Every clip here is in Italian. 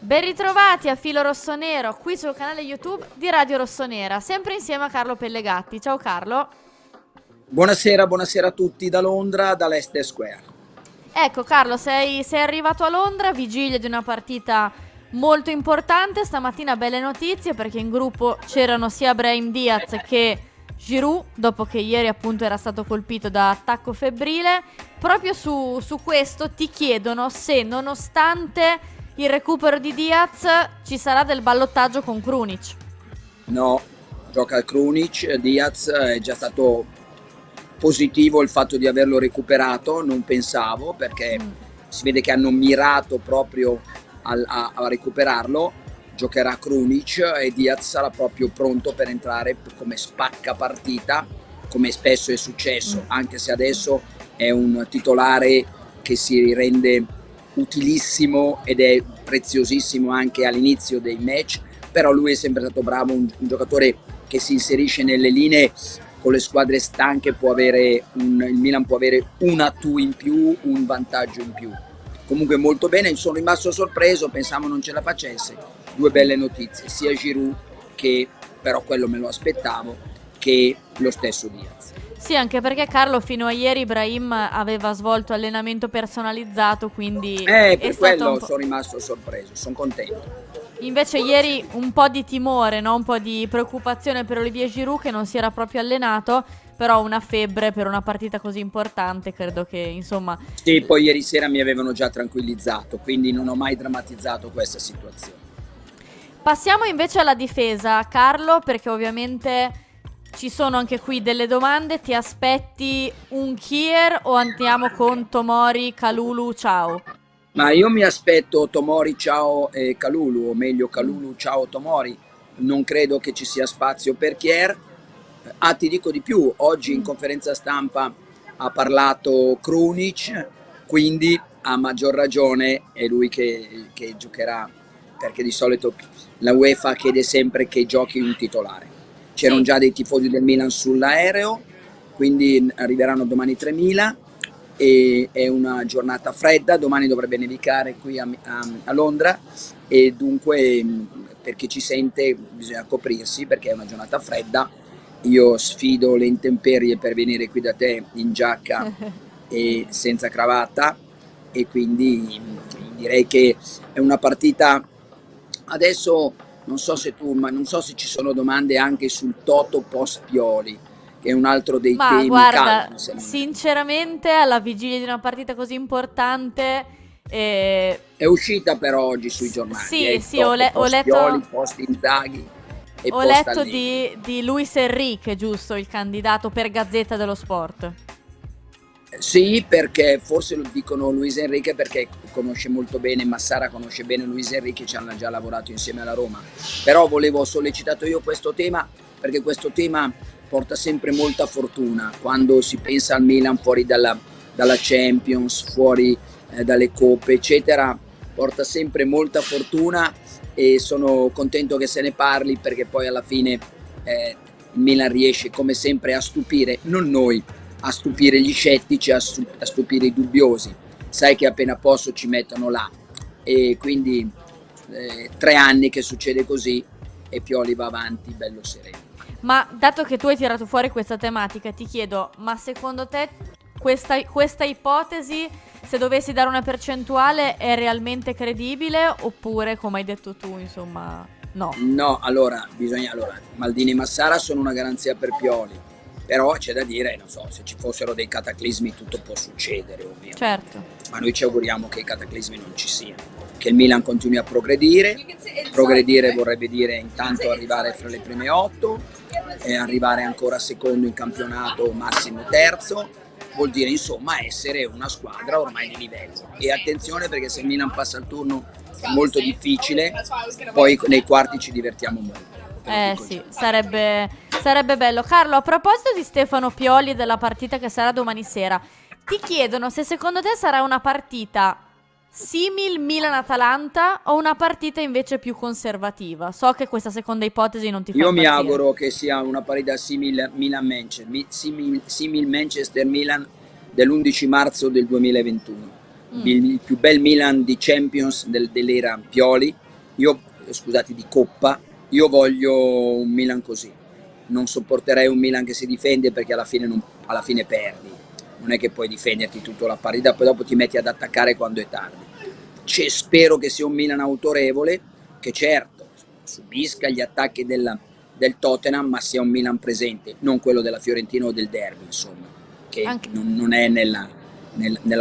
Ben ritrovati a Filo Rossonero, qui sul canale YouTube di Radio Rossonera, sempre insieme a Carlo Pellegatti. Ciao Carlo. Buonasera, buonasera a tutti da Londra, da Leicester Square. Ecco Carlo, sei arrivato a Londra, vigilia di una partita molto importante. Stamattina belle notizie perché in gruppo c'erano sia Brahim Diaz che Giroud, dopo che ieri appunto era stato colpito da attacco febbrile. Proprio su questo ti chiedono se, nonostante il recupero di Diaz, ci sarà del ballottaggio con Krunic. No, gioca al Krunic, Diaz è già stato positivo il fatto di averlo recuperato, non pensavo, perché si vede che hanno mirato proprio a recuperarlo. Giocherà Krunic e Diaz sarà proprio pronto per entrare come spacca partita, come spesso è successo, anche se adesso è un titolare che si rende utilissimo ed è preziosissimo anche all'inizio dei match, però lui è sempre stato bravo, un giocatore che si inserisce nelle linee. Con le squadre stanche il Milan può avere un atu in più, un vantaggio in più. Comunque molto bene, sono rimasto sorpreso, pensavo non ce la facesse. Due belle notizie, sia Giroud, che però quello me lo aspettavo, che lo stesso Diaz. Sì, anche perché Carlo fino a ieri Brahim aveva svolto allenamento personalizzato, quindi è Per stato quello un po'. sono rimasto sorpreso, sono contento. Invece ieri un po' di timore, no? Un po' di preoccupazione per Olivier Giroud che non si era proprio allenato, però una febbre per una partita così importante, credo che insomma. Sì, poi ieri sera mi avevano già tranquillizzato, quindi non ho mai drammatizzato questa situazione. Passiamo invece alla difesa, Carlo, perché ovviamente ci sono anche qui delle domande. Ti aspetti un Kier o andiamo con Tomori, Kalulu, ciao? Ma io mi aspetto Tomori, ciao e Kalulu, o meglio Kalulu, ciao Tomori. Non credo che ci sia spazio per Kier. Ti dico di più, oggi in conferenza stampa ha parlato Krunic, quindi a maggior ragione è lui che giocherà, perché di solito la UEFA chiede sempre che giochi un titolare. C'erano Sì. già dei tifosi del Milan sull'aereo, quindi arriveranno domani 3000 e è una giornata fredda, domani dovrebbe nevicare qui a Londra e dunque per chi ci sente bisogna coprirsi perché è una giornata fredda. Io sfido le intemperie per venire qui da te in giacca e senza cravatta e quindi direi che è una partita. Adesso non so se ci sono domande anche sul Toto post Pioli, che è un altro dei Ma temi guarda, caldi, se non è. sinceramente alla vigilia di una partita così importante, È uscita però oggi sui giornali, sì, il sì, Toto ho post Pioli, letto, post Inzaghi e ho post letto Allegri. di Luis Enrique, giusto, il candidato per Gazzetta dello Sport. Sì, perché forse lo dicono Luis Enrique perché conosce molto bene, Massara conosce bene Luis Enrique, ci hanno già lavorato insieme alla Roma. Però ho sollecitato io questo tema perché questo tema porta sempre molta fortuna quando si pensa al Milan fuori dalla Champions, fuori dalle coppe, eccetera, porta sempre molta fortuna e sono contento che se ne parli perché poi alla fine il Milan riesce come sempre a stupire, non noi, a stupire gli scettici, a stupire i dubbiosi. Sai che appena posso ci mettono là e quindi 3 anni che succede così e Pioli va avanti bello sereno. Ma dato che tu hai tirato fuori questa tematica, ti chiedo, ma secondo te questa ipotesi, se dovessi dare una percentuale, è realmente credibile oppure, come hai detto tu, insomma, no? No, allora, Maldini e Massara sono una garanzia per Pioli, però c'è da dire, non so, se ci fossero dei cataclismi tutto può succedere ovviamente, Certo. ma noi ci auguriamo che i cataclismi non ci siano, che il Milan continui a progredire vorrebbe dire intanto arrivare fra le prime 8 e arrivare ancora secondo in campionato, massimo terzo, vuol dire insomma essere una squadra ormai di livello. E attenzione perché se il Milan passa il turno è molto difficile, poi nei quarti ci divertiamo molto. Sì, sarebbe bello. Carlo, a proposito di Stefano Pioli e della partita che sarà domani sera, ti chiedono se secondo te sarà una partita simil Milan-Atalanta o una partita invece più conservativa. So che questa seconda ipotesi non ti fa Io mi impazzire. auguro che sia una partita simil Milan-Manchester, simil Manchester-Milan dell'11 marzo del 2021. Il più bel Milan di Champions dell'era Pioli, io, scusate, di Coppa, io voglio un Milan così. Non sopporterei un Milan che si difende, perché alla fine perdi. Non è che puoi difenderti tutta la partita, poi dopo ti metti ad attaccare quando è tardi. Spero che sia un Milan autorevole, che certo subisca gli attacchi del Tottenham, ma sia un Milan presente, non quello della Fiorentina o del derby, insomma, che Anche, non è nella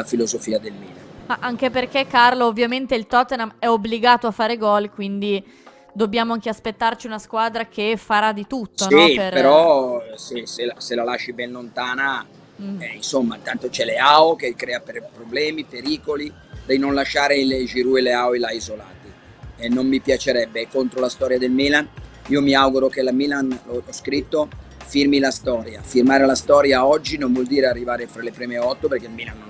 filosofia del Milan. anche perché, Carlo, ovviamente il Tottenham è obbligato a fare gol, quindi dobbiamo anche aspettarci una squadra che farà di tutto, no? Sì, però se la lasci ben lontana, Mm. insomma, tanto c'è Leao che crea problemi, pericoli, devi non lasciare il Giroud e Leao là isolati. E non mi piacerebbe, contro la storia del Milan. Io mi auguro che la Milan, l'ho scritto, firmi la storia. Firmare la storia oggi non vuol dire arrivare fra le prime 8, perché il Milan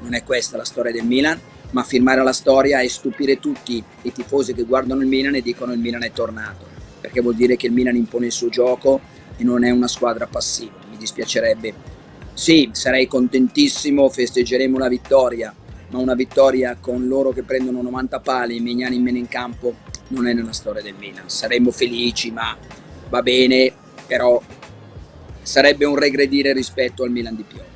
non è questa la storia del Milan, ma firmare la storia e stupire tutti i tifosi che guardano il Milan e dicono il Milan è tornato, perché vuol dire che il Milan impone il suo gioco e non è una squadra passiva. Mi dispiacerebbe. Sì, sarei contentissimo, festeggeremo una vittoria, ma una vittoria con loro che prendono 90 pali, i Mignani in meno in campo, non è nella storia del Milan. Saremmo felici, ma va bene, però sarebbe un regredire rispetto al Milan di Pioli.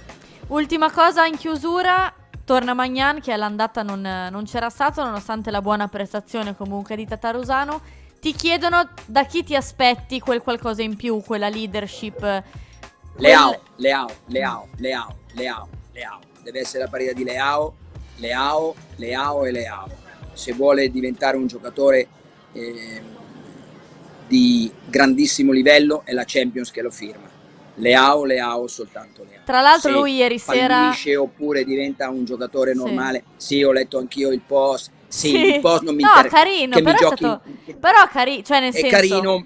Ultima cosa in chiusura, torna Maignan che all'andata non c'era stato nonostante la buona prestazione comunque di Tatarusano. Ti chiedono da chi ti aspetti quel qualcosa in più, quella leadership. Leao. Deve essere la partita di Leao e Leao. Se vuole diventare un giocatore di grandissimo livello, è la Champions che lo firma. Leao, soltanto Leao. Tra l'altro Se lui ieri sera... fallisce oppure diventa un giocatore Sì. normale, sì, ho letto anch'io il post. Sì, Sì. il post non mi No, interessa. carino, Che però mi è giochi stato... Però carino, cioè nel senso...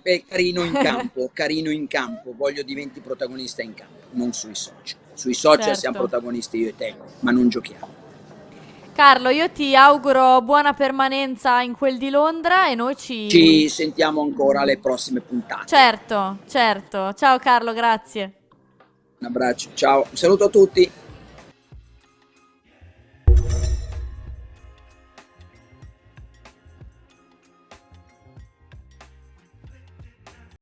è carino in campo, carino in campo. Voglio diventi protagonista in campo, non sui social. Sui social Certo. siamo protagonisti io e te, ma non giochiamo. Carlo, io ti auguro buona permanenza in quel di Londra e noi Ci sentiamo ancora alle prossime puntate. Certo, certo. Ciao Carlo, grazie. Un abbraccio, ciao, un saluto a tutti.